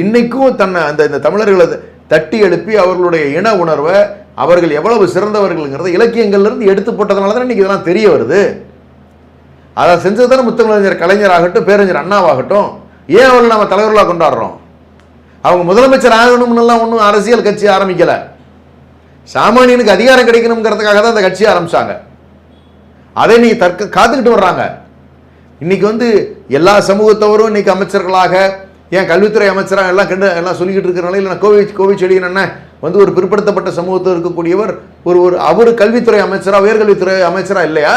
இன்னைக்கும் இந்த தமிழர்களை தட்டி எழுப்பி அவர்களுடைய இன உணர்வை, அவர்கள் எவ்வளவு சிறந்தவர்கள்ங்கிறத இலக்கியங்கள்ல இருந்து எடுத்து போட்டதுனால தான் இன்னைக்கு இதெல்லாம் தெரிய வருது. அதை செஞ்சது தானே முத்தமிழறிஞர் கலைஞராகட்டும், பேரறிஞர் அண்ணாவாகட்டும். ஏன் அவர்கள் நம்ம தலைவர்களாக கொண்டாடுறோம்? அவங்க முதலமைச்சர் ஆகணும்னுலாம் ஒன்றும் அரசியல் கட்சி ஆரம்பிக்கல. சாமானியனுக்கு அதிகாரம் கிடைக்கணுங்கிறதுக்காக தான் அந்த கட்சியை ஆரம்பிச்சாங்க. அதை நீ காத்துக்கிட்டு வர்றாங்க. இன்னைக்கு எல்லா சமூகத்தவரும் இன்னைக்கு அமைச்சர்களாக, ஏன் கல்வித்துறை அமைச்சராக எல்லாம் சொல்லிக்கிட்டு இருக்கிறனால, இல்லைன்னா கோவை செழியன் ஒரு பிற்படுத்தப்பட்ட சமூகத்தில் இருக்கக்கூடியவர் அவர் கல்வித்துறை அமைச்சரா, உயர்கல்வித்துறை அமைச்சரா இல்லையா?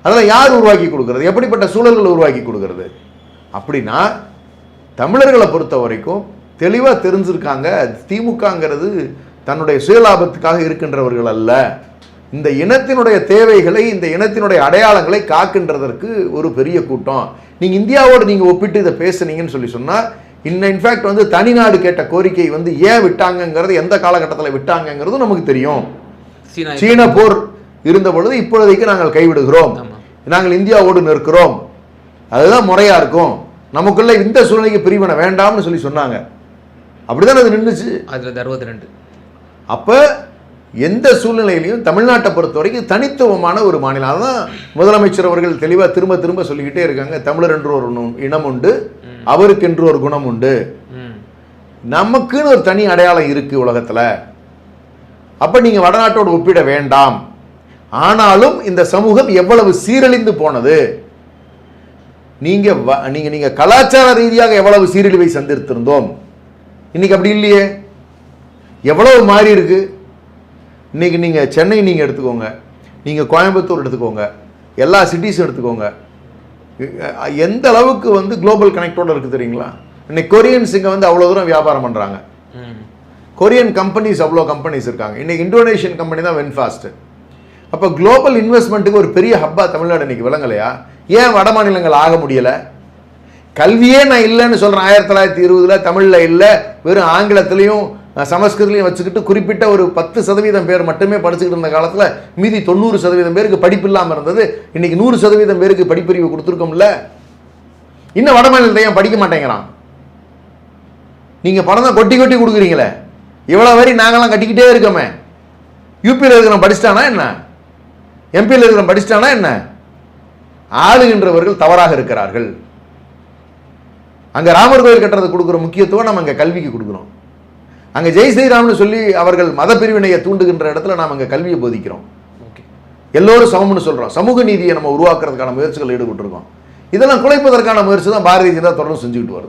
அதெல்லாம் யார் உருவாக்கி கொடுக்கிறது? எப்படிப்பட்ட சூழல்கள் உருவாக்கி கொடுக்கிறது? அப்படின்னா தமிழர்களை பொறுத்த வரைக்கும் தெளிவா தெரிஞ்சிருக்காங்க, திமுகங்கிறது தன்னுடைய சுயலாபத்துக்காக இருக்கின்றவர்கள் அல்ல. இந்த இனத்தினுடைய தேவைகளை, இந்த இனத்தினுடைய அடையாளங்களை காக்கின்றதற்கு ஒரு பெரிய கூட்டம். நீங்க இந்தியாவோடு நீங்க ஒப்பிட்டு இதை பேசுனீங்கன்னு சொன்னா, இன்ஃபேக்ட் தனிநாடு கேட்ட கோரிக்கை ஏன் விட்டாங்கிறது, எந்த காலகட்டத்தில் விட்டாங்கிறது நமக்கு தெரியும். சீன போர் இருந்த பொழுது இப்பொழுதைக்கு நாங்கள் கைவிடுகிறோம், நாங்கள் இந்தியாவோடு நிற்கிறோம், அதுதான் முறையா இருக்கும், நமக்குள்ள இந்த சூழ்நிலைக்கு பிரிவினை வேண்டாம்னு சொன்னாங்க. அப்படிதான் அது நின்றுச்சு. அப்ப எந்த சூழ்நிலையிலையும் தமிழ்நாட்டை பொறுத்த வரைக்கும் தனித்துவமான ஒரு மாநிலம். அதான் முதலமைச்சர் அவர்கள் தெளிவாக திரும்ப திரும்ப சொல்லிக்கிட்டே இருக்காங்க. தமிழர் என்று ஒரு இனம் உண்டு, அவருக்கு என்று ஒரு குணம் உண்டு, நமக்குன்னு ஒரு தனி அடையாளம் இருக்கு உலகத்துல. அப்ப நீங்க வடநாட்டோடு ஒப்பிட வேண்டாம். ஆனாலும் இந்த சமூகம் எவ்வளவு சீரழிந்து போனது, நீங்க நீங்க கலாச்சார ரீதியாக எவ்வளவு சீரழிவை சந்தித்திருந்தோம், இன்னைக்கு அப்படி இல்லையே. எவ்வளவு மாறி இருக்கு. இன்னைக்கு நீங்க சென்னை நீங்க எடுத்துக்கோங்க, நீங்க கோயம்புத்தூர் எடுத்துக்கோங்க, எல்லா சிட்டிஸும் எடுத்துக்கோங்க, எந்த அளவுக்கு குளோபல் கனெக்டோட இருக்கு தெரியுங்களா? இன்னைக்கு கொரியன்ஸ் இங்க அவ்வளவு தூரம் வியாபாரம் பண்றாங்க. கொரியன் கம்பெனிஸ் அவ்வளோ கம்பெனிஸ் இருக்காங்க. இன்னைக்கு இந்தோனேஷியன் கம்பெனி தான் வென்ஃபாஸ்ட். அப்ப குளோபல் இன்வெஸ்ட்மெண்ட்டுக்கு ஒரு பெரிய ஹப்பா தமிழ்நாடு இன்னைக்கு விளங்கலையா? ஏன் வட மாநிலங்கள் ஆக முடியல? கல்வியே நான் இல்லைன்னு சொல்றேன். 1920 தமிழ்ல இல்ல, வெறும் ஆங்கிலத்திலையும் சமஸ்கிருதத்தையும் வச்சுக்கிட்டு குறிப்பிட்ட ஒரு 10% பேர் மட்டுமே படிச்சுக்கிட்டு இருந்த காலத்துல மீதி 90% பேருக்கு படிப்பு இல்லாம இருந்தது. இன்னைக்கு 100% பேருக்கு படிப்பறிவு கொடுத்துருக்கோம்ல. இன்னும் வட மாநிலத்தை ஏன் படிக்க மாட்டேங்கிறான்? நீங்க பணம் தான் கொட்டி கொட்டி கொடுக்குறீங்களே, இவ்வளவு வரி நாங்கெல்லாம் கட்டிக்கிட்டே இருக்கோமே. யூபியில் இருக்கிற படிச்சிட்டானா என்ன, எம்பியில் இருக்கிற படிச்சிட்டானா என்ன? ஆளுகின்றவர்கள் தவறாக இருக்கிறார்கள். அங்க ராமர் கோயில் கட்டுறது கொடுக்குற முக்கியத்துவம் நம்ம அங்க கல்விக்கு கொடுக்குறோம். அங்க ஜெய் ஸ்ரீராம்னு சொல்லி அவர்கள் மத பிரிவினையை தூண்டுகின்ற இடத்துல நாம் அங்க கல்வியை போதிக்கிறோம். எல்லோரும் சமம்னு சொல்றோம். சமூக நீதியை நம்ம உருவாக்குறதுக்கான முயற்சிகள் ஈடுபட்டிருக்கோம். இதெல்லாம் குலைப்பதற்கான முயற்சி தான் பாரதிய ஜனதா தொடர்ந்து செஞ்சுக்கிட்டு வருது.